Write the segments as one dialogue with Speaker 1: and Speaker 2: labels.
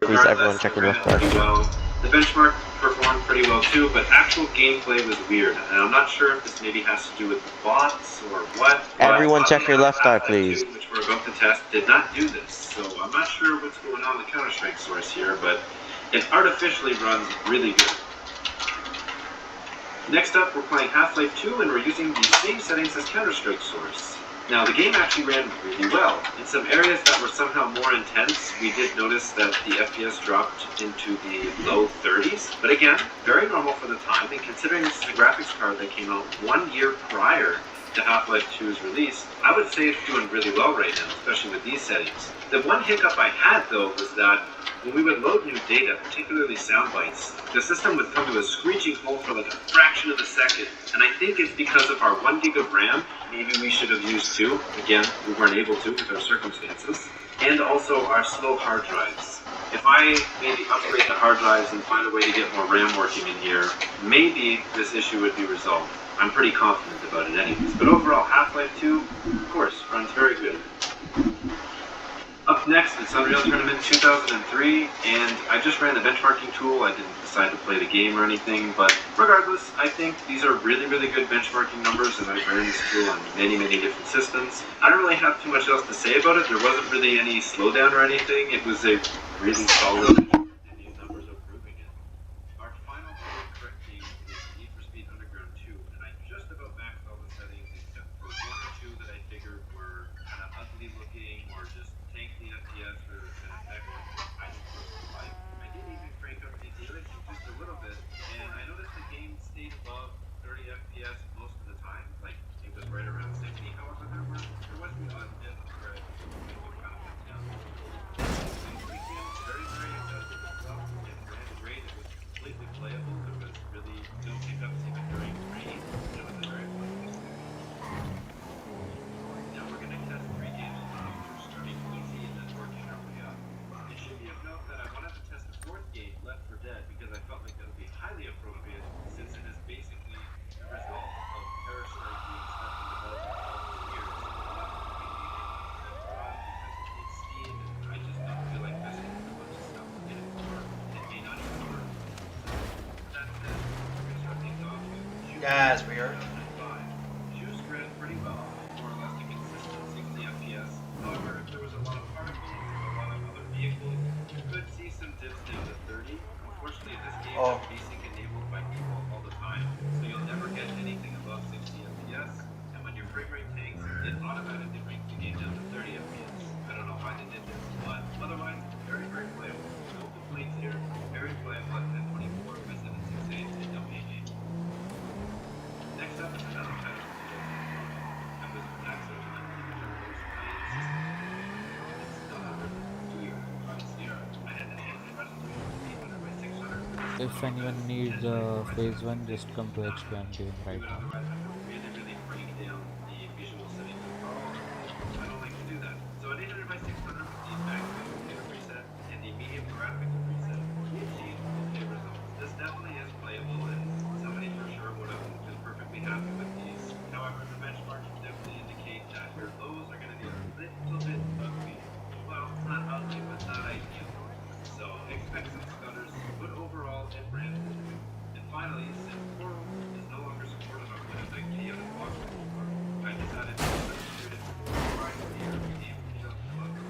Speaker 1: Please, everyone, check your left eye.
Speaker 2: Well. The benchmark performed pretty well too, but actual gameplay was weird, and I'm not sure if this maybe has to do with the bots or what.
Speaker 1: Everyone, check your left eye, please.
Speaker 2: Which we're about to test did not do this, so I'm not sure what's going on with Counter-Strike source here, but it artificially runs really good. Next up, we're playing Half-Life 2, and we're using the same settings as Counter-Strike source. Now, the game actually ran really well. In some areas that were somehow more intense, we did notice that the FPS dropped into the low 30s. But again, very normal for the time, and considering this is a graphics card that came out 1 year prior to Half-Life 2's release, I would say it's doing really well right now, especially with these settings. The one hiccup I had, though, was that when we would load new data, particularly sound bites, the system would come to a screeching halt for like a fraction of a second. And I think it's because of our 1 gig of RAM. Maybe we should have used 2. Again, we weren't able to with our circumstances. And also our slow hard drives. If I maybe upgrade the hard drives and find a way to get more RAM working in here, maybe this issue would be resolved. I'm pretty confident about it anyways. But overall, Half-Life 2, of course, runs very good. Up next, it's Unreal Tournament 2003, and I just ran the benchmarking tool. I didn't decide to play the game or anything, but regardless, I think these are really, really good benchmarking numbers, and I've ran this tool on many, many different systems. I don't really have too much else to say about it. There wasn't really any slowdown or anything. It was a really solid benchmark, and these numbers are proving it. Our final correct game is Need for Speed Underground 2, and I just about maxed all the settings except for 1 or 2 that I figured were kind of ugly looking or just tank the FPS for an effect I don't personally like. I did even crank up the de-glitching just a little bit, and I noticed the game stayed above 30 FPS most of the time. Like, it was right around 60, however, there was the odd dip where it kind of went down. Very, very adjusted itself. It ran great. It was completely playable. There was really no hiccups even during training. It was a very fun game. Now we're going to test 3 games in the future, starting easy and then working our way up. It should be of note that I wanted to test the 4th game, Left 4 Dead, because I felt like that would be highly appropriate since it is basically the result of Counter-Strike being stuck in development for years. It's Steam, and I just don't feel like testing a bunch of stuff to get it to work. It may not even work. So that said, we're going to start things off with
Speaker 3: Yes, we are.
Speaker 2: Shoes ran pretty well, more or less a consistent 60 FPS. However, if there was a lot of particles or a lot of other vehicles, you could see some dips down to 30. Unfortunately, this game is basic enabled by default all the time, so you'll never get anything above 60 FPS. And when your frame rate tanks, it automatically brings the game down to 30 FPS. I don't know why they did this, but otherwise, very, very playable. No complaints here. Very playable at 1024 with 768 and no AG. Next up is another title. That was Access to
Speaker 4: If anyone needs phase 1, just come to HP. I'm giving right now.
Speaker 2: Really break down the visual settings overall. I don't like to do that. So an 800 by 600 with the maximum computer preset and the medium graphics preset, we achieved okay results. This definitely is playable, and somebody for sure would have been perfectly happy with these. However, the benchmarks definitely indicate that your lows are going to be a little bit ugly. Well, not ugly, but not ideal. So expect some stutters, but overall it ran good. And finally, since Portal is no longer supported on Windows XP out of the box anymore, I decided to substitute it for Rise of the Air game just above the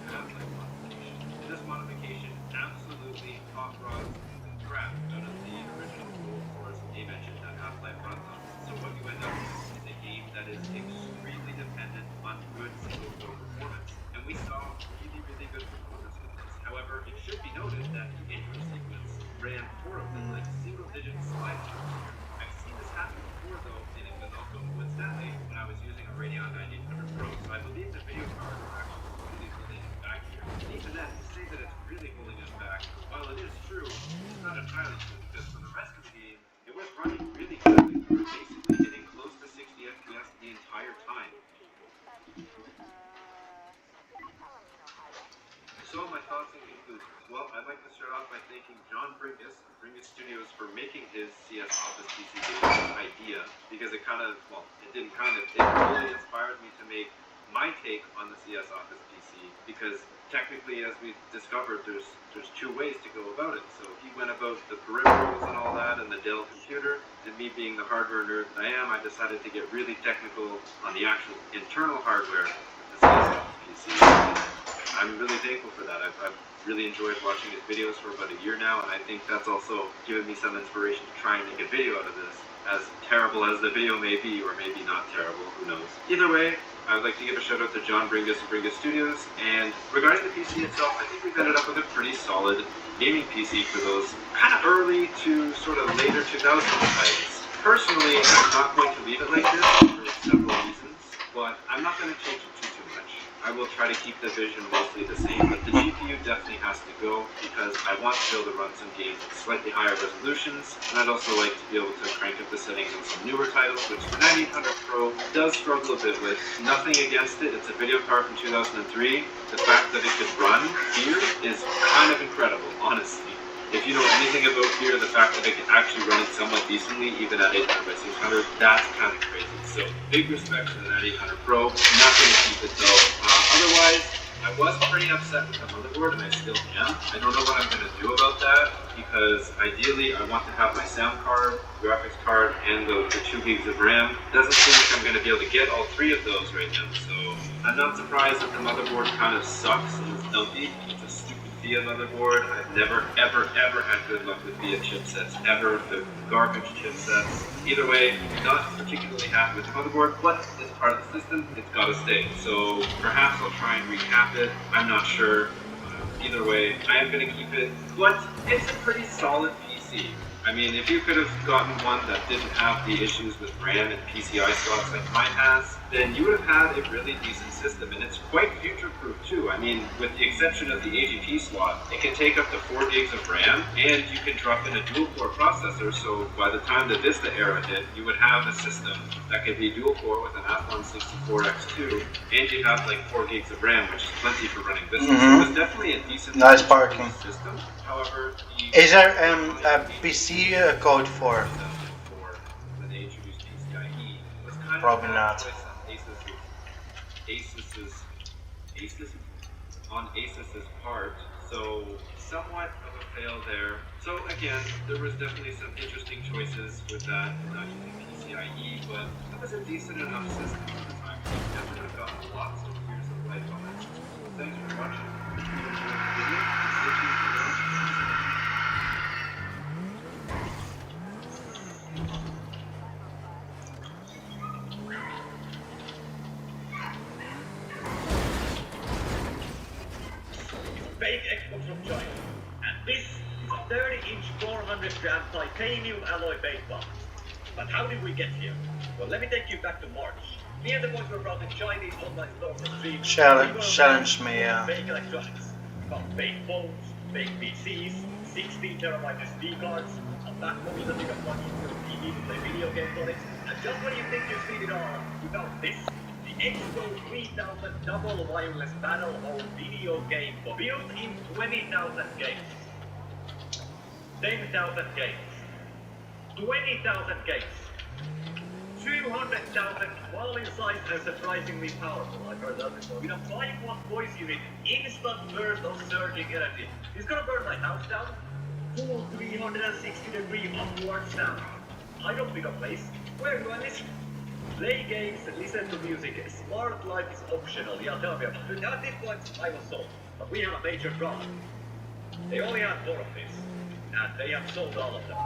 Speaker 2: Half-Life modification. This modification absolutely hot rods the crap out of the original Dual Force A-Engine that Half-Life runs on. So what you end up with is a game that is extremely dependent on good single-core performance. And we saw really, really good performance with this. However, it should be noted that the intro sequence ran horribly, like single-digit slide times. I've seen this happen before, though, and it was also coincidentally when I was using a Radeon 9800 Pro, so I believe the video card is actually really holding us back here. And even then, to say that it's really holding us back, while it is true, it's not entirely true, because for the rest of the game, it was running really good. We were basically getting close to 60 FPS the entire time. So my thoughts and conclusions. Well, I'd like to start off by thanking John Brinkus of Brinkus Studios for making his CS Office PC game idea, because it kind of, well, it didn't kind of, it really inspired me to make my take on the CS Office PC, because technically, as we discovered, there's two ways to go about it. So he went about the peripherals and all that and the Dell computer, and me being the hardware nerd that I am, I decided to get really technical on the actual internal hardware of the CS Office PC. I'm really thankful for that. I've really enjoyed watching his videos for about a year now, and I think that's also given me some inspiration to try and make a video out of this. As terrible as the video may be, or maybe not terrible, who knows. Either way, I would like to give a shout out to John Bringus of Bringus Studios, and regarding the PC itself, I think we've ended up with a pretty solid gaming PC for those kind of early to sort of later 2000s titles. Personally, I'm not going to leave it like this for several reasons, but I'm not going to change it too much. I will try to keep the vision mostly the same, but the GPU definitely has to go because I want to be able to run some games at slightly higher resolutions, and I'd also like to be able to crank up the settings on some newer titles, which the 9800 Pro does struggle a bit with. Nothing against it, it's a video card from 2003. The fact that it could run here is kind of incredible, honestly. If you know anything about here, the fact that it can actually run it somewhat decently, even at 800x600, that's kind of crazy. So, big respect to the 9800 Pro. Not going to keep it though. Otherwise, I was pretty upset with the motherboard, and I still am. I don't know what I'm going to do about that, because ideally I want to have my sound card, graphics card, and the 2 gigs of RAM. Doesn't seem like I'm going to be able to get all 3 of those right now, so I'm not surprised that the motherboard kind of sucks and is dumpy. It's a stupid VIA motherboard. I've never, ever had good luck with VIA chipsets, ever. The garbage chipsets. Either way, not particularly happy with the motherboard, but it's part of the system, it's got to stay. So perhaps I'll try and recap it. I'm not sure. Either way, I am going to keep it, but it's a pretty solid PC. I mean, if you could have gotten one that didn't have the issues with RAM and PCI slots like mine has, then you would have had a really decent system, and it's quite future-proof too. I mean, with the exception of the AGP slot, it can take up to 4 gigs of RAM, and you can drop in a dual-core processor, so by the time the Vista era hit, you would have a system that could be dual-core with an Athlon 64X2, and you'd have like 4 gigs of RAM, which is plenty for running Vista. So it's definitely a decent system. However,
Speaker 3: is there a PC code for?
Speaker 2: When they introduced PCIe, it was kind
Speaker 3: Probably
Speaker 2: of
Speaker 3: not.
Speaker 2: On Asus's part, so somewhat of a fail there. So again, there was definitely some interesting choices with that, not using PCIe, but it was a decent enough system at the time. So definitely would have gotten lots of years of life on it. So thanks for watching. If you enjoyed the video, stay tuned for more.
Speaker 5: Fake Xbox from China, and this is a 30-inch 400-gram titanium alloy base box. But how did we get here? Well, let me take you back to March. Me and the boys were browsing Chinese online stores for stream.
Speaker 3: Challenge me, yeah.
Speaker 5: Fake electronics. Found fake phones, fake PCs, 16 terabyte SD cards, a back model that you can plug into your TV to play video games on it, and just when you think you've seen it all, you found this. The Expo 3000 double wireless battle home video game built in 20,000 games. 10,000 games. 20,000 games. 200,000 while in size and surprisingly powerful. I've heard that before. With a 5-watt voice unit, instant burst of surging energy. It's gonna burn my house down. Full 360-degree upward sound. I don't pick a place. Where do I listen? Play games, listen to music. Smart life is optional. Yeah, tell me about it. At this point, I was sold. But we have a major problem. They only had 4 of these. And they have sold all of them.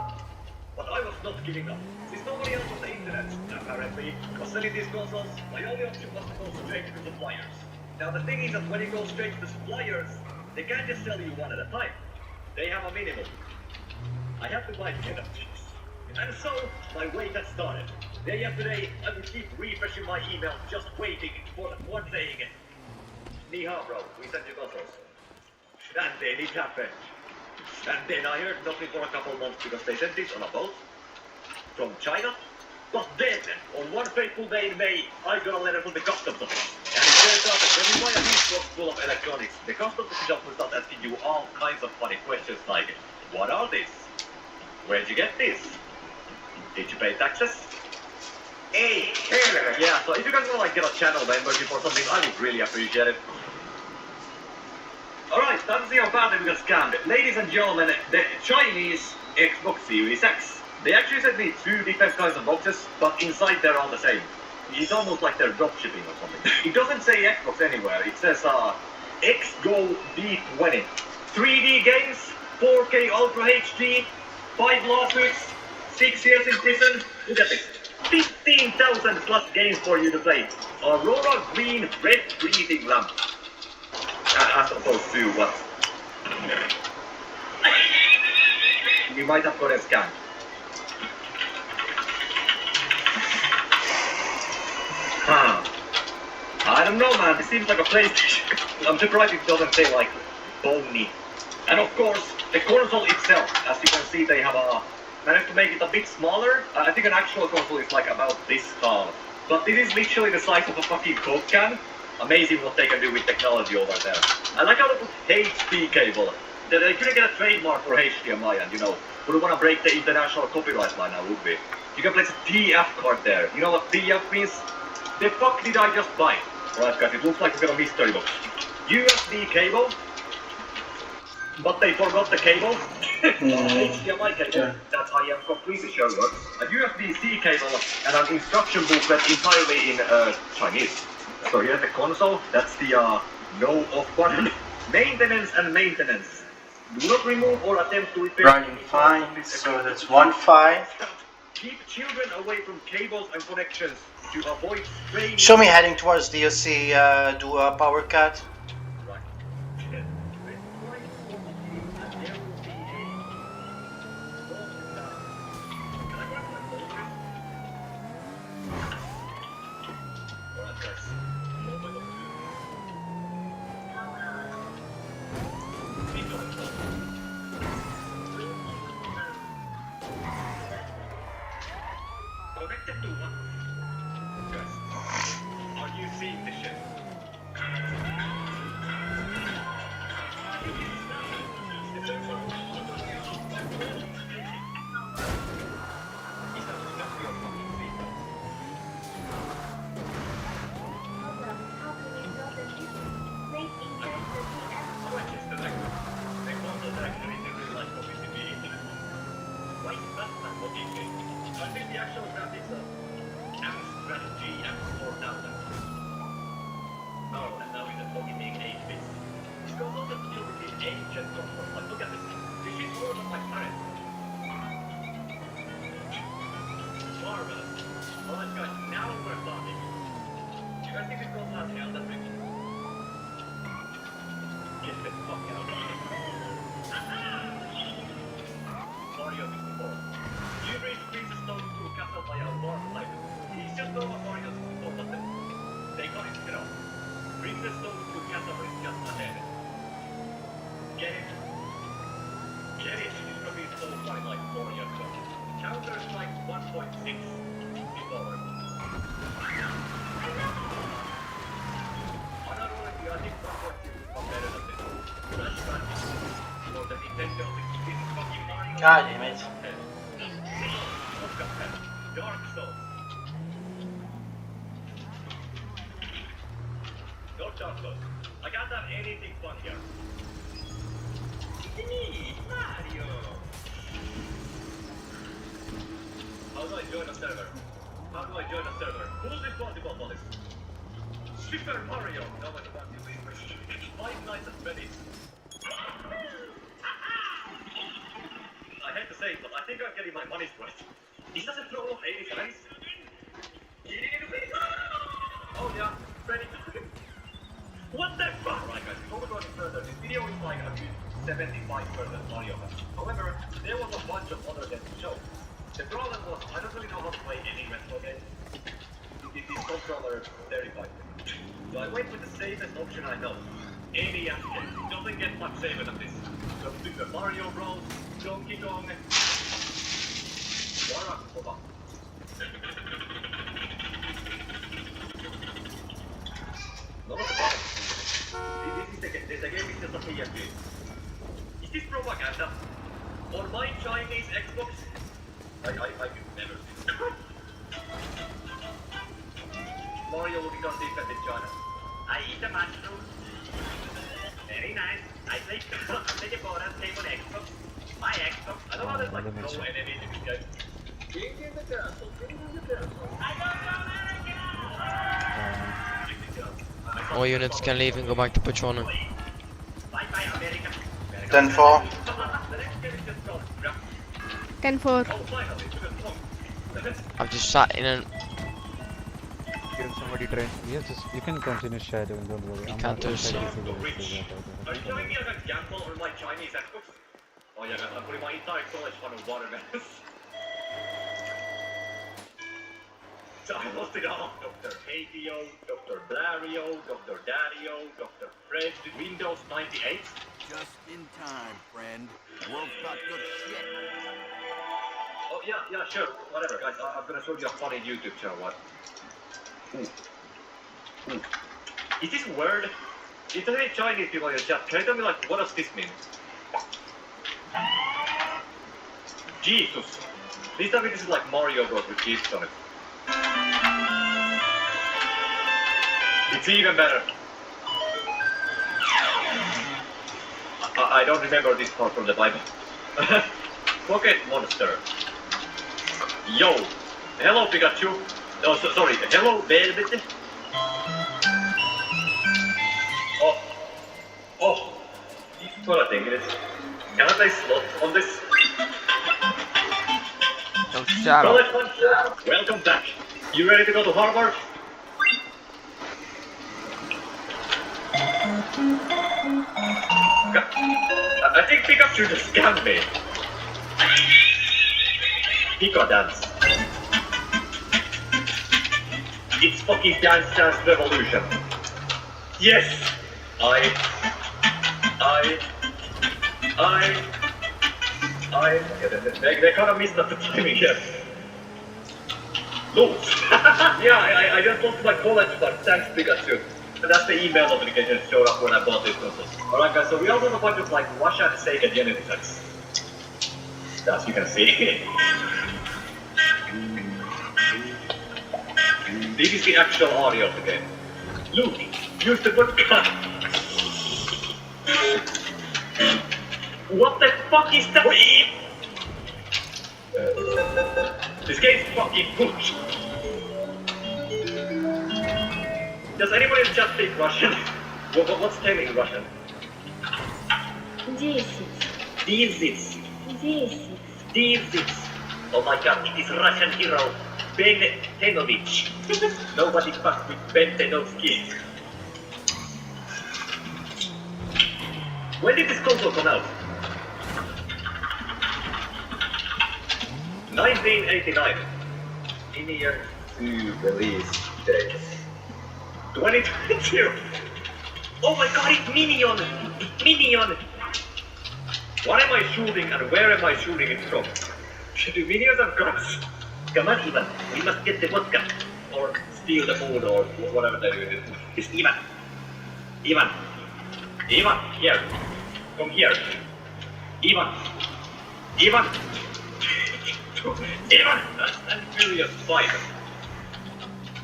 Speaker 5: But I was not giving up. Since nobody else on the internet, apparently, was selling these consoles, my only option was to go straight to suppliers. Now the thing is that when you go straight to the suppliers, they can't just sell you one at a time. They have a minimum. I have to buy 10 of these. And so, my wait had started. Day after day, I would keep refreshing my email, just waiting for the one saying, "Ni hao, bro, we sent you consoles." And then it happened. And then I heard nothing for a couple months because they sent this on a boat from China. But then, on one fateful day in May, I got a letter from the customs office. And it turns out that when you buy a huge box full of electronics, the customs official will start asking you all kinds of funny questions like, "What are these? Where'd you get this? Did you pay taxes? Hey, Taylor! Yeah, so if you guys want to like get a channel membership or something, I would really appreciate it. Alright, time to see how bad we got scammed. Ladies and gentlemen, the Chinese Xbox Series X. They actually sent me two different kinds of boxes, but inside they're all the same. It's almost like they're dropshipping or something. It doesn't say Xbox anywhere. It says XGO B20. 3D games, 4K Ultra HD, 5 lawsuits, 6 years in prison. Look at this. 15,000 plus games for you to play. Aurora green red breathing lamp. As opposed to what? You might have got a scan. I don't know, man. This seems like a PlayStation. I'm surprised it doesn't say like bony. And of course, the console itself. As you can see, they have managed to make it a bit smaller. I think an actual console is like about this tall. But this is literally the size of a fucking Coke can. Amazing what they can do with technology over there. I like how they put HP cable. They couldn't get a trademark for HDMI, and you know, wouldn't want to break the international copyright line now, would we? You can place a TF card there. You know what TF means? The fuck did I just buy? Alright guys, it looks like we got a mystery box. USB cable. But they forgot the cable. HDMI cable. That I am completely sure works. A USB-C cable and an instruction booklet entirely in Chinese. So here's the console. That's the no off button. Maintenance and maintenance. Do not remove or attempt to repair.
Speaker 3: Running fine, so that's 1.5.
Speaker 5: Keep children away from cables and connections to avoid strain.
Speaker 3: Show me heading towards DLC, do a power cut.
Speaker 5: Right. Connected to what? Guys, are you seeing the ship? I think the actual graphics of strategy M4000. Oh, and now it's only being 8 bits. It goes on to deal with the ancient consoles. Like, look at this. This is more than my parents. Marvelous. Alright guys, now we're starting. You guys think this goes out here? That's it. Get the fuck out of here. Mario 64. You reach Princess Stone to Castle by a warm light. He's just over Mario's before, but they got it straight off. Princess Stone to Castle is just ahead. Get it? Get it? It's gonna be so fine like 4 years ago. Counter Strike 1.6 is over. Unarguably, I think 1.6 is better than this. Crash Bandicoot for the Nintendo 16 fucking Mario.
Speaker 3: God damn it.
Speaker 5: Dark Souls. No Dark Souls. I can't have anything fun here. It's me, Mario. How do I join a server? How do I join a server? Who's responsible for this? Super Mario. No one wants to win. Five Nights at Freddy's. I hate to say it, but I think I'm getting my money's worth. This doesn't throw off 80 times. Oh yeah, Freddy. What the fuck? Right guys, before we go any further, this video is like a good 75% Mario. However, there was a bunch of other games to show. The problem was, I don't really know how to play any retro game. This controller terrified me. So I went with the safest option I know. NES game. It doesn't get much safer than this. So Super Mario Bros, Donkey Kong, Waracova. No, what's the problem? This game is just a PSP. Is this propaganda? On my Chinese Xbox? I could never see this. Mario looking on different in China. I eat the mushroom. Very nice. I play the board and play on Xbox. My Xbox. I don't know there's like no enemies in this game. King in the castle, king in the castle. I don't know America!
Speaker 6: All units can leave and go back to patrolling.
Speaker 5: Bye bye America.
Speaker 3: 10-4.
Speaker 5: The next game is just called
Speaker 7: 10-4.
Speaker 5: Oh, finally, we got one.
Speaker 6: I've just sat in and
Speaker 4: Give somebody try. Yes, you can continue shadowing, don't worry.
Speaker 6: You can't do so.
Speaker 5: Are you telling me I can gamble on my Chinese Xbox? Oh yeah, I'm putting my entire college fund on watermelons. So I lost it all. Dr. Hatio, Dr. Blario, Dr. Dario, Dr. Fred, Windows 98.
Speaker 8: Just in time, friend. World's got good shit.
Speaker 5: Oh yeah, sure, whatever, guys. I'm gonna show you a funny YouTube channel. What? Ooh. Is this word? Is there any Chinese people in the chat? Can you tell me like what does this mean? Jesus. Please tell me this is like Mario Bros with Jesus on it. It's even better. I don't remember this part from the Bible. Pocket monster. Yo. Hello Pikachu. No, sorry. Hello Velvet. Oh. What a thing it is. Can I play slot on this?
Speaker 6: no shadow.
Speaker 5: College fun. Welcome back. You ready to go to Harvard? I think Pikachu just scammed me. Pika dance. It's fucking Dance Dance Revolution. Yes! They kind of missed up the timing here. Look! Yeah, I just lost my college fund, thanks Pikachu. And that's the email notification that showed up when I bought this console. Alright guys, so we also have a bunch of like Russian Sega Genesis. As you can see. This is the actual audio of the game. Look, use the vodka. What the fuck is that? This game's fucking good. Does anybody in the chat speak Russian? What's 10 in Russian?
Speaker 7: 10.
Speaker 5: 10. Oh my god, it is Russian hero Ben Tenovich. Nobody fucks with Ben Tenovsky. When did this console come out? 1989. In year to release date. 2022. Oh my god, it's Minion! Minion! What am I shooting and where am I shooting it from? Do minions have guns? Come on, Ivan. We must get the vodka. Or steal the food or whatever they do. It's Ivan. Ivan. Ivan, here. Come here. Ivan. Ivan. Ivan! That's a furious fight.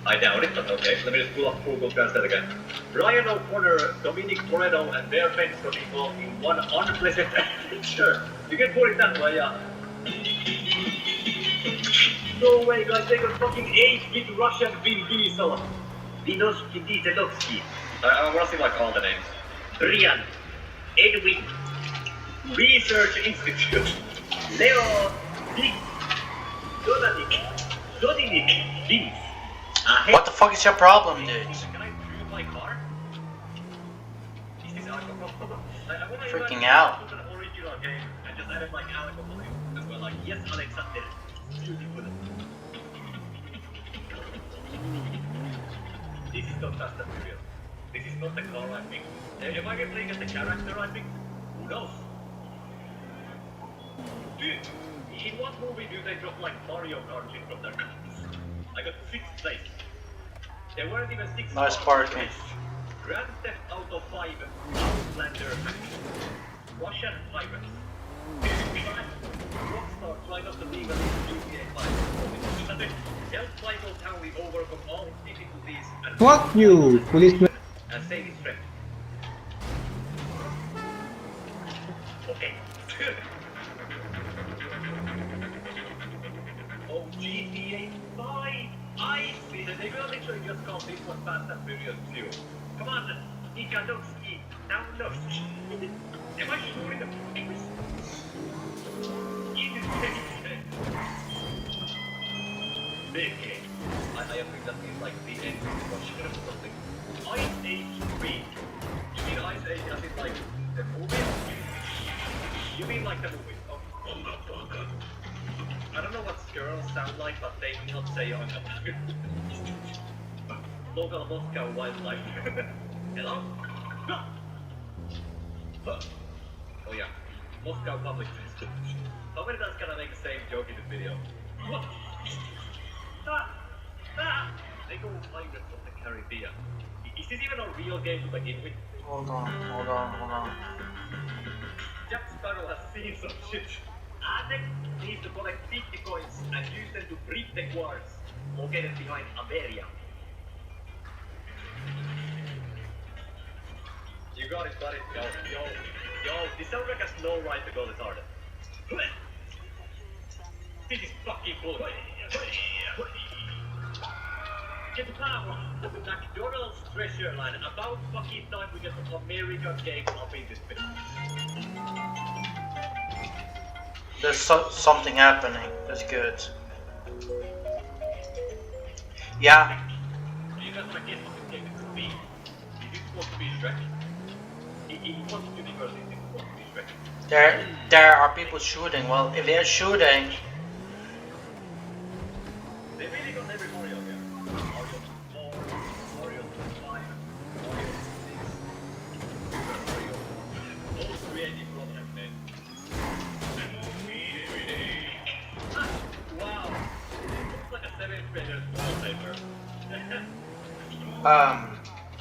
Speaker 5: I doubt it, but okay. Let me just pull up Google Translate again. Brian O'Connor, Dominic Toretto, and their friends got involved in one unpleasant adventure. You can put it that way, yeah. No way, guys, they got fucking 8-bit Russian Vin Diesel. Vinosky Dieselovsky. I'm rushing like all the names. Brian, Edwin, Research Institute, Leo, Dick, Dominic, Vince.
Speaker 3: What the fuck is your problem, dude?
Speaker 5: Can I drive my car? Is this alcohol? I wanna
Speaker 3: Freaking
Speaker 5: imagine
Speaker 3: out.
Speaker 5: this was an original game and just added like alcohol in it. And we're like, yes, Alexander, beautiful. This is not Fast and Furious. This is not the car I picked. Am I playing as the character I picked? Who knows? Dude, in what movie do they drop like Mario Kart shit from their cars? I got 6th place. There weren't even 6
Speaker 3: Nice
Speaker 5: cars.
Speaker 3: parking.
Speaker 5: Grand Theft Auto 5, Outlander, Russian Pirates. Rockstar tried out the legal in GTA 5. Help Michael Townley overcome all his difficulties
Speaker 9: Fuck you, policeman.
Speaker 5: And say this straight. Okay. Oh, GTA 5! I see that they will literally just call this one Fast and Furious 2. Come on, Ika, don't ski. Now, no. Am I shooting the papers? Big game. I think that is like the end of or something. Ice Age 3. You mean Ice Age as in like the movie? You mean like the movie? Oh, motherfucker. I don't know what squirrels sound like, but they will not say on the local Moscow wildlife. Hello? Oh yeah, Moscow public transport. How many times can I make the same joke in the video? They go Pirates of the Caribbean. Is this even a real game to begin with?
Speaker 3: Hold on.
Speaker 5: Jack Sparrow has seen some shit. Adek needs to collect 50 coins and use them to break the quartz located behind Ameria. You got it, buddy. Yo, this soundtrack has no right to go this hard. This is fucking bull right here. Get the power of the McDonald's treasure line. About fucking time we get the American game up in this bitch.
Speaker 3: There's something happening. That's good. Yeah.
Speaker 5: You guys wanna guess what this game is to be? Is it supposed to be Shrek? In what universe is it supposed to be Shrek?
Speaker 3: There are people shooting. Well, if they're shooting,
Speaker 5: They really got every Mario here. Mario 4, Mario 5, Mario 6, Mario. All creative problems, man. Wow. It looks like a 7th grader's wallpaper.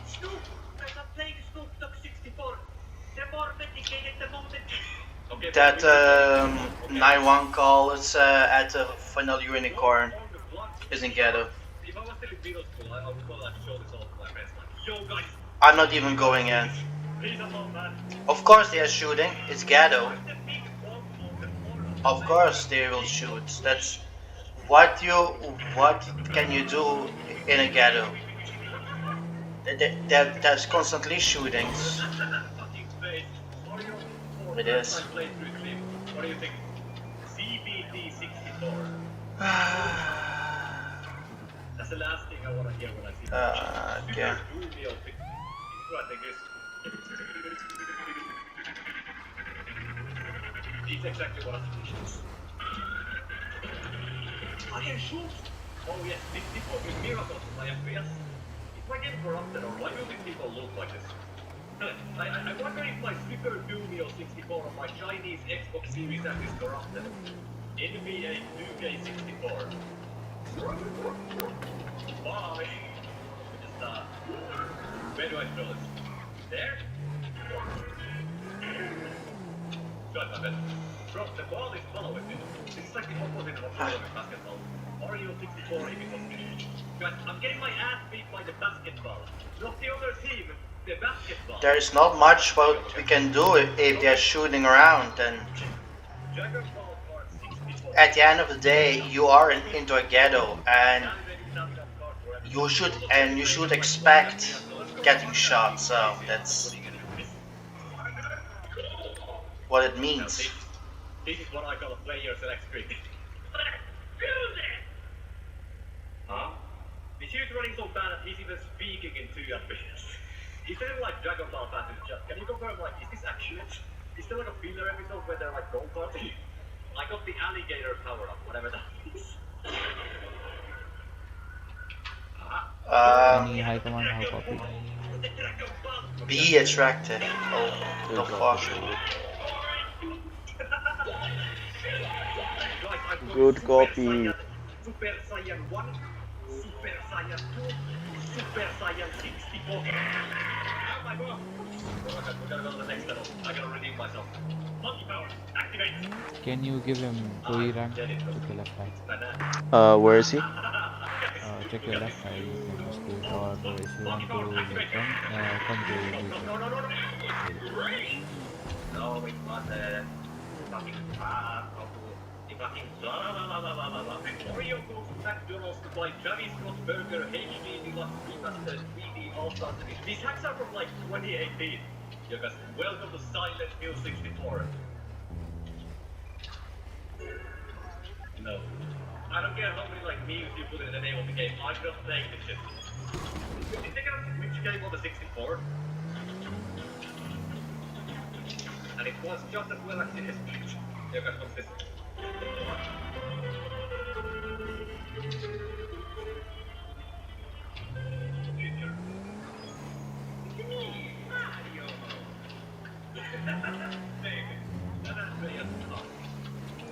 Speaker 5: Snoop! I'm not playing Snoop Dogg 64. They're more dedicated the moment. Okay,
Speaker 3: that 9-1 call is at the final unicorn is in ghetto.
Speaker 5: If I was still in middle school, I would call that show this all to my friends. Like, yo guys,
Speaker 3: I'm not even going in.
Speaker 5: please alone, man.
Speaker 3: Of course they are shooting. It's ghetto.
Speaker 5: Where's the big bomb on the corner?
Speaker 3: Of course they will shoot. That's what can you do in a ghetto? There's constantly shootings.
Speaker 5: Fucking face. Mario 4
Speaker 3: It is.
Speaker 5: first time playthrough clip. What do you think? CBT 64. That's the last thing I want to hear when I see
Speaker 3: Yeah.
Speaker 5: It's exactly what I think. I can shoot! Oh yes, 64 with miracles in my FPS. Is my game corrupted or why do these people look like this? I wonder if my Super Dumio 64 on my Chinese Xbox Series X is corrupted. NBA 2K64. Wow, just where do I throw this? There? Got my best. Bro, the ball is following me. This is like the opposite of following basketball. Mario 64 if it was me. Guys, I'm getting my ass beat by the basketball. Not the other team, the basketball.
Speaker 3: There is not much what we can do if they're shooting around, and
Speaker 5: Jagger ball card 64.
Speaker 3: at the end of the day you are into a ghetto, and you should expect getting shot. So that's what it means.
Speaker 5: This is what I call a player select screen. Huh? The shit is running so bad that he's even speaking in 2 FPS. Is there like Dragon Ball fans in chat? Can you confirm like, is this actually it? Is there like a filler episode where they're like gold karting? I got the alligator power up, whatever that is.
Speaker 4: Any high command, how copy?
Speaker 3: Be attractive. Oh, the fuck.
Speaker 1: Good copy.
Speaker 5: Super Saiyan 1, Super Saiyan 2, Super Saiyan 64. Oh my god! We gotta go to the next level. I gotta redeem myself. Monkey power, activate!
Speaker 4: Can you give him Koi rank to the left side?
Speaker 1: Where is he?
Speaker 4: take your left side, you can just do it. Or if you want to like come to G2.
Speaker 5: No, it's not fucking the fucking Mario goes to McDonald's to buy Travis Scott Burger HD Deluxe Remastered 3D All-Star Edition. These hacks are from like 2018. You guys, welcome to Silent Hill 64. No. I don't care how many like memes you put in the name of the game, I'm just playing this shit. Did they get which game on the 64? And it was just as well as it is. You guys got this. Future. Mario! Baby, San Andreas talk.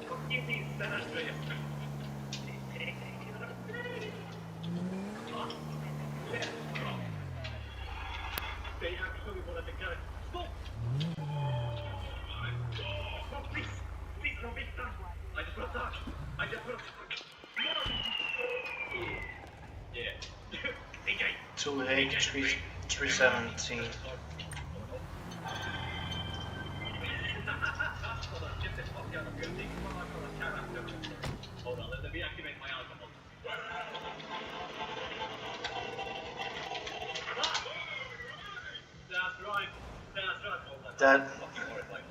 Speaker 5: Fucking these San Andreas. They actually wanted to get it. Stop! No, please! Please, no, big time! I just want to touch! I just want to... Yeah. CJ!
Speaker 3: 2H317.
Speaker 5: Hold on, let me activate my alcohol. That's right. Hold on.
Speaker 3: That
Speaker 5: Fucking horrified.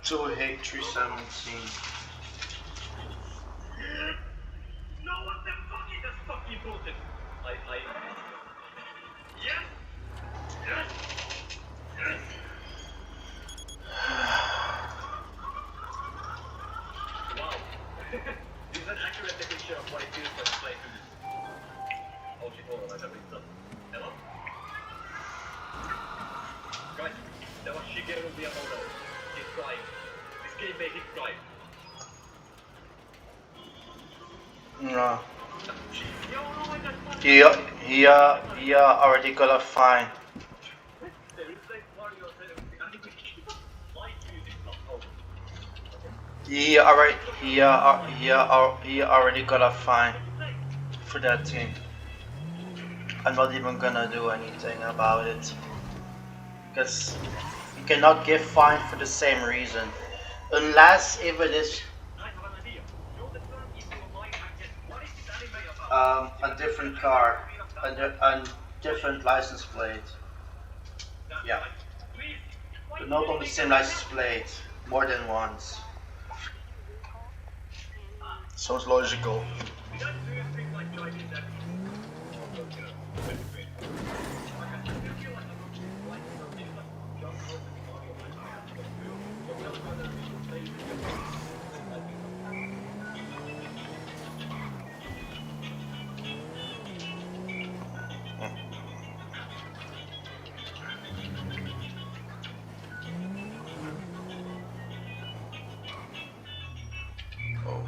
Speaker 3: 2H317.
Speaker 5: No, what the fuck is this fucking bullshit? Yes! Yes! Yes! Wow. This is an accurate depiction of what it feels like to play through this. Oh shit, hold on, I have it done. Hello? Guys, that was Shigeru Miyamoto. He's crying. This game made him cry.
Speaker 3: No.
Speaker 5: Yo, no, I just
Speaker 3: He already got a fine.
Speaker 5: They replaced Mario animation. Why do you think not? Oh.
Speaker 3: He already got a fine for that thing. I'm not even gonna do anything about it. Because you cannot give fine for the same reason. Unless if it is
Speaker 5: I have an idea. Show the turn into a light and what is this anime about?
Speaker 3: a different car, a different license plate.
Speaker 5: That's
Speaker 3: Yeah.
Speaker 5: right. Please, why
Speaker 3: But
Speaker 5: do
Speaker 3: not
Speaker 5: you
Speaker 3: on the
Speaker 5: think
Speaker 3: same
Speaker 5: that-
Speaker 3: license plate, more than once. Sounds logical.
Speaker 5: Did I do things like Chinese action?
Speaker 3: Oh.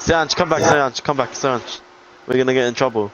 Speaker 1: Seanch, come back, Seanch, come back, Seanch. We're gonna get in trouble.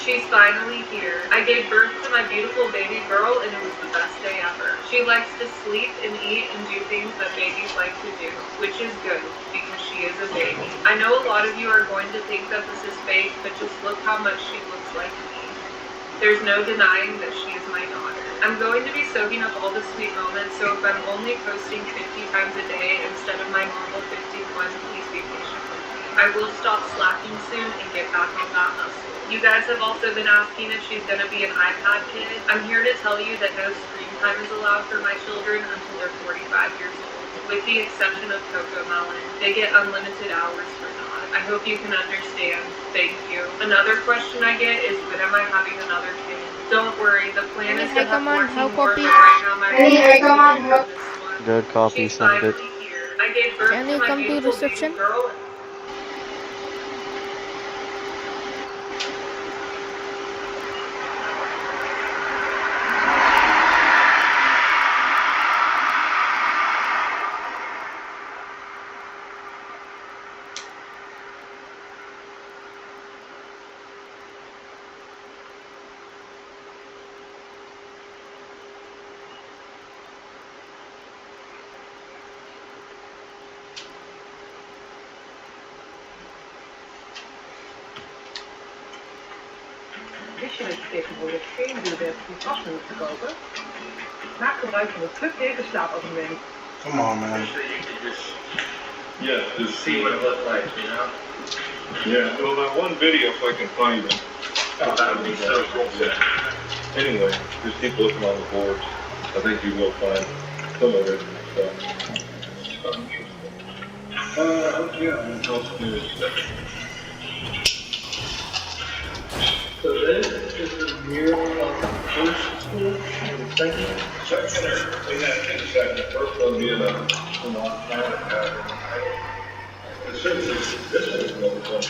Speaker 9: She's finally here. I gave birth to my beautiful baby girl and it was the best day ever. She likes to sleep and eat and do things that babies like to do, which is good because she is a baby. I know a lot of you are going to think that this is fake, but just look how much she looks like me. There's no denying that she is my daughter. I'm going to be soaking up all the sweet moments, so if I'm only posting 50 times a day instead of my normal 51, please be patient with me. I will stop slacking soon and get back on that hustle. You guys have also been asking if she's going to be an iPad kid. I'm here to tell you that no screen time is allowed for my children until they're 45 years old, with the exception of Coco Melon. They get unlimited hours for that. I hope you can understand. Thank you. Another question I get is, when am I having another kid? Don't worry, the plan is to have 14 more, but right now my this one.
Speaker 1: Good copy,
Speaker 9: She's
Speaker 1: send it.
Speaker 9: finally here. I gave birth
Speaker 7: Can
Speaker 9: to
Speaker 7: you
Speaker 9: my
Speaker 7: come to
Speaker 9: beautiful
Speaker 7: reception?
Speaker 9: baby girl.
Speaker 10: Wist je dat je tegenwoordig geen duur hebt om kasten te kopen? Maak gebruik van het terug tegenslaapabonnement.
Speaker 3: Come on, man.
Speaker 2: Yeah, just see what it looks like, you know? Yeah, well, that one video, if I can find it. Oh, that would be so cool. Anyway, just keep looking on the boards. I think you will find some of it. Yeah, and health news.
Speaker 5: So this is the view of the first school and the second.
Speaker 2: The first one being a Montana pattern. This is what we're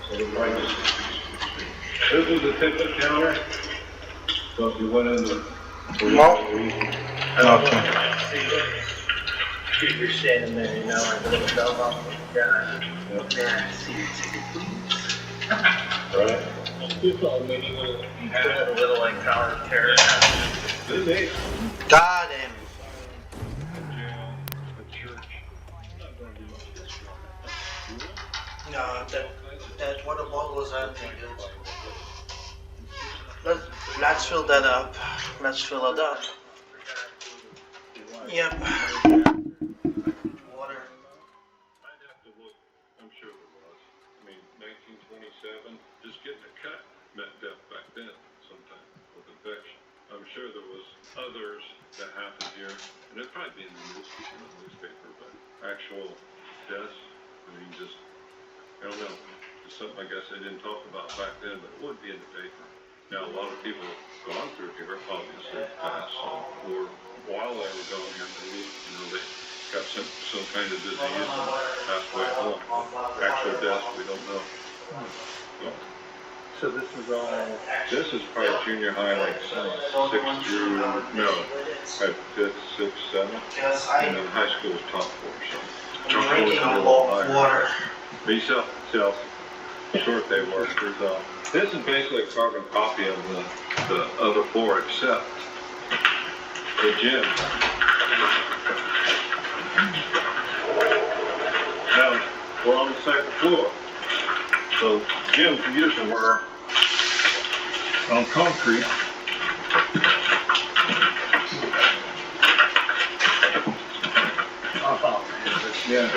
Speaker 2: so the right is. This is the ticket counter. So if you went in the.
Speaker 5: If you're standing there, you know, like a little bellhop with a gun. Yeah, see your ticket, please.
Speaker 2: Right.
Speaker 5: Had a little like Tower of Terror.
Speaker 3: Got him. No, that water bottle was empty, dude. Let's fill that up. Let's fill it up. Yep. Water.
Speaker 2: I'd have to look, I'm sure there was. I mean, 1927, just getting a cut meant death back then sometime with infection. I'm sure there was others that happened here, and it'd probably be in the newspaper, but actual deaths, I mean, just, I don't know. It's something I guess they didn't talk about back then, but it would be in the paper. Now, a lot of people have gone through here, obviously, passed, or while they were going here, maybe, you know, they got some kind of disease and passed away at home. Actual deaths, we don't know.
Speaker 5: So this is all.
Speaker 2: This is probably junior high, like 6th through, no, 5th, 6th, 7th, and then high school is top 4, so.
Speaker 3: Drinking a lot of water.
Speaker 2: But you see how short they were. This is basically a carbon copy of the other 4 except the gym. Now, we're on the 2nd floor. So gyms usually were on concrete. Yeah.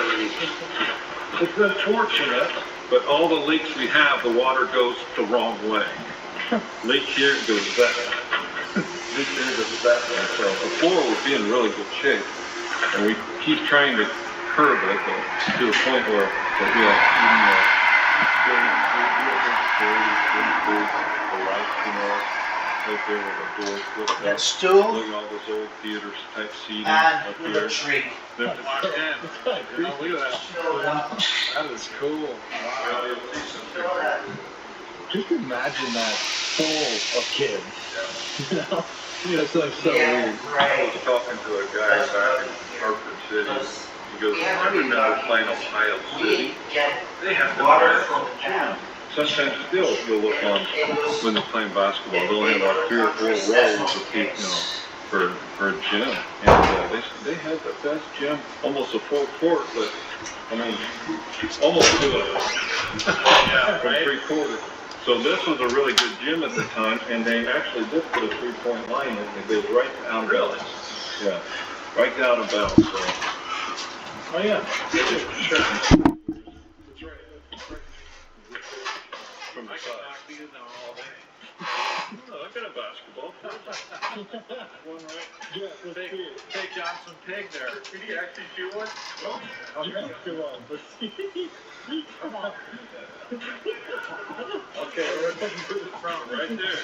Speaker 2: It's unfortunate, but all the leaks we have, the water goes the wrong way. Leak here, it goes that way. Leak there, it goes that way. So the floor would be in really good shape. And we keep trying to
Speaker 11: curb it, but to the point where, but yeah, the lights, you know, right there where the doors flip
Speaker 3: That
Speaker 11: up.
Speaker 3: stool
Speaker 11: Look at all this old theater type seating up
Speaker 3: and
Speaker 11: here.
Speaker 3: the tree.
Speaker 11: Look at that. That is cool. Wow.
Speaker 5: Just imagine that full of kids. You know? It's like so
Speaker 3: Yeah,
Speaker 5: weird.
Speaker 11: I
Speaker 3: right.
Speaker 11: was talking to a guy back in Hartford City. He goes, I remember playing Ohio City. They have the basketball gym. Sometimes still you'll look on when they're playing basketball, they'll have about 3 or 4 rows of people, you know, for a gym. And they have the best gym, almost a full court, but I mean, almost to it. From 3/4. So this was a really good gym at the time, and they actually did put a 3-point line in. It goes right down. Really? Yeah, right down about. Oh yeah. Sure. That's right. From the side. All day. Oh, I got a basketball. One right. Yeah, take Johnson Pig there. Did he actually shoot one? Oh, yeah, come on. Let's see. Come on. Okay, we're looking to the front, right there.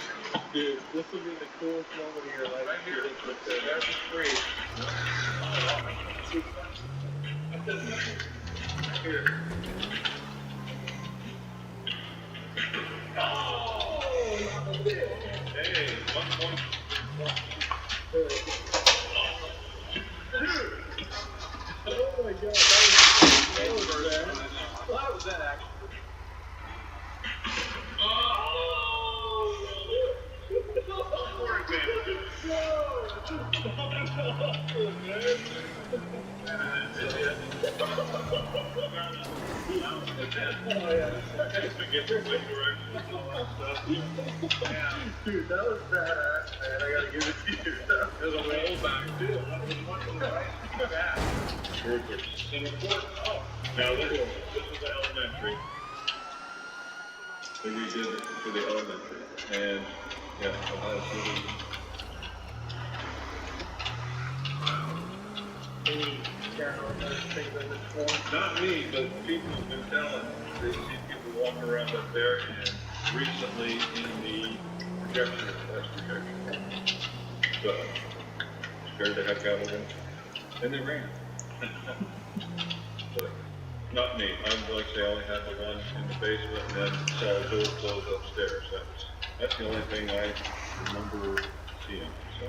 Speaker 11: Dude, this will be the coolest moment of your life. Right here. There's a tree. Here. Oh! Hey, 1 point. Oh my God, that was bad. What was that actually? Dude, that was badass, man. I gotta give it to you. That was a rollback, too. That was one of the right back. Now, this is the elementary. They redid it for the elementary. And, yeah, Ohio City. Not me, but people have been telling. They see people walking around up there, and recently in the projection, test projection, so scared the heck out of them, and they ran. But not me. I'm like I say, I only had the one in the basement, and then saw the door close upstairs. That's the only thing I remember seeing. So.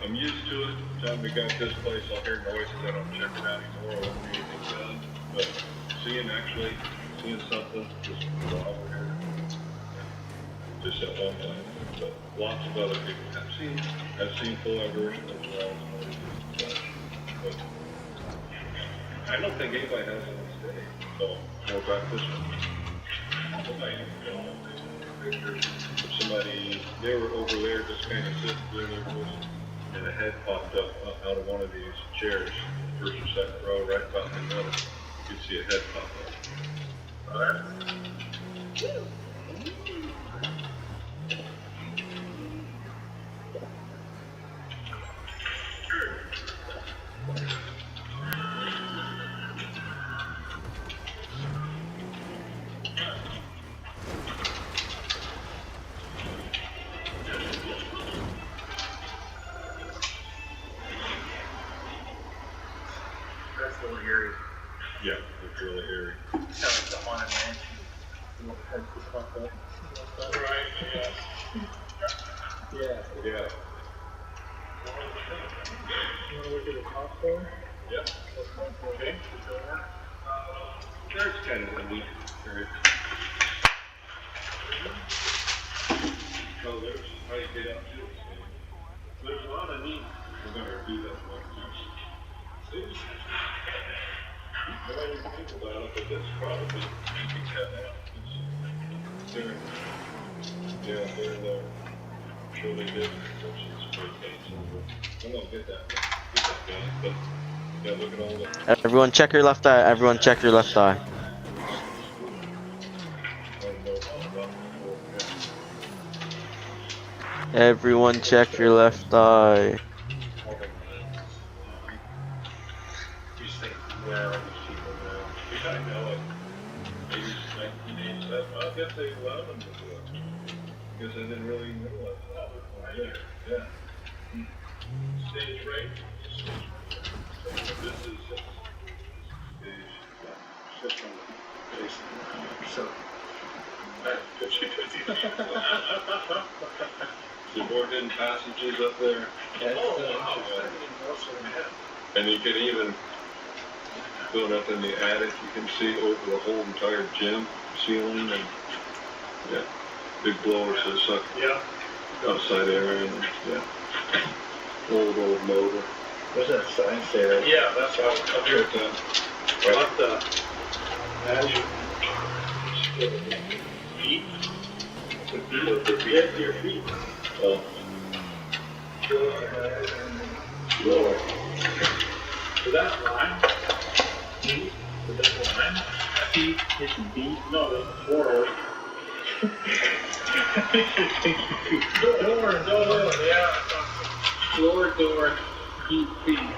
Speaker 11: I'm used to it. Time we got this place, I'll hear noises. I don't check it out anymore. I won't do anything done. But seeing something just while we're here, just at one time. But lots of other people have seen. I've seen full aversion as well. But I don't think anybody has it on stage. So more about this one. Somebody, they were over there just kind of sitting there. And a head popped up out of one of these chairs, first or second row, right about in the middle. You could see a head pop up. All right. That's a little eerie. Yeah, it's really eerie. Sounds like the haunted mansion. That's just popped up. Right, yeah. Yeah. Yeah. You want to look at the top floor? Yeah. Okay. There's kind of a neat area. Oh, there's how you get up to it. There's a lot of neat. We're going to do that one too. See? I don't even think about it, but this probably you can cut out. They're, yeah, they're there. I'm sure they did. I'm gonna get that done, but yeah, look at all the.
Speaker 1: Everyone check your left eye. Everyone check your left eye. Everyone check your left eye.
Speaker 11: You think, well, I know it. 1987. I guess they allowed them to do it. Because I didn't really realize that. Yeah. Stage right. This is stage. Just on the base. So. 50-50. Some more hidden passages up there. And you can even, going up in the attic, you can see over the whole entire gym ceiling and big blowers that suck outside air and old motor.
Speaker 2: What's that sign say? Right? Yeah, that's how up here at the as you feet. Your feet.
Speaker 11: Oh.
Speaker 2: Lower. So that line, T, the double line, T is B, no, the forward. Door, yeah. Door, heat, feet.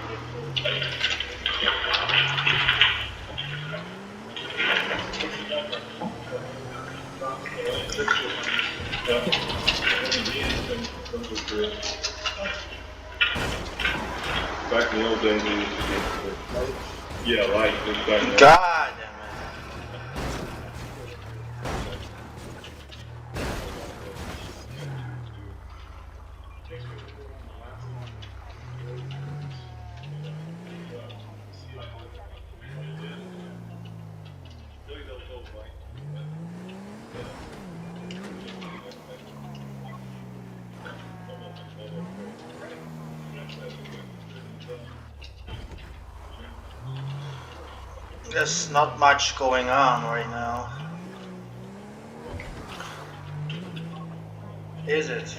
Speaker 11: Back in the old days, we used to get light.
Speaker 3: God damn it. There's not much going on right now. Is it?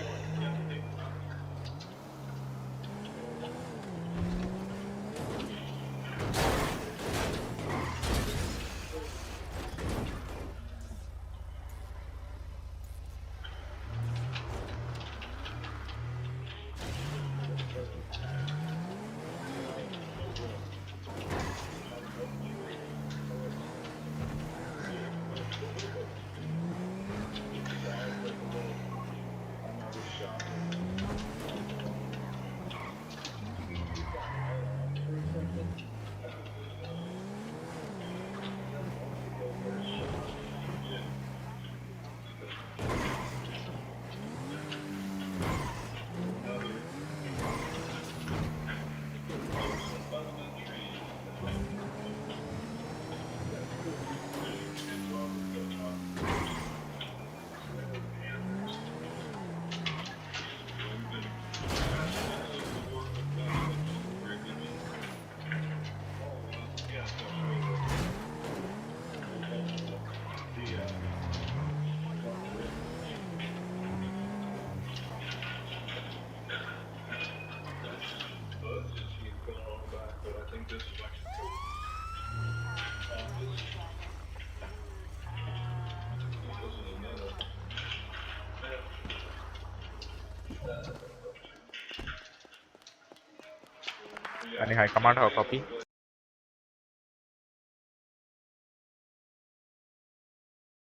Speaker 12: Any high command, how copy?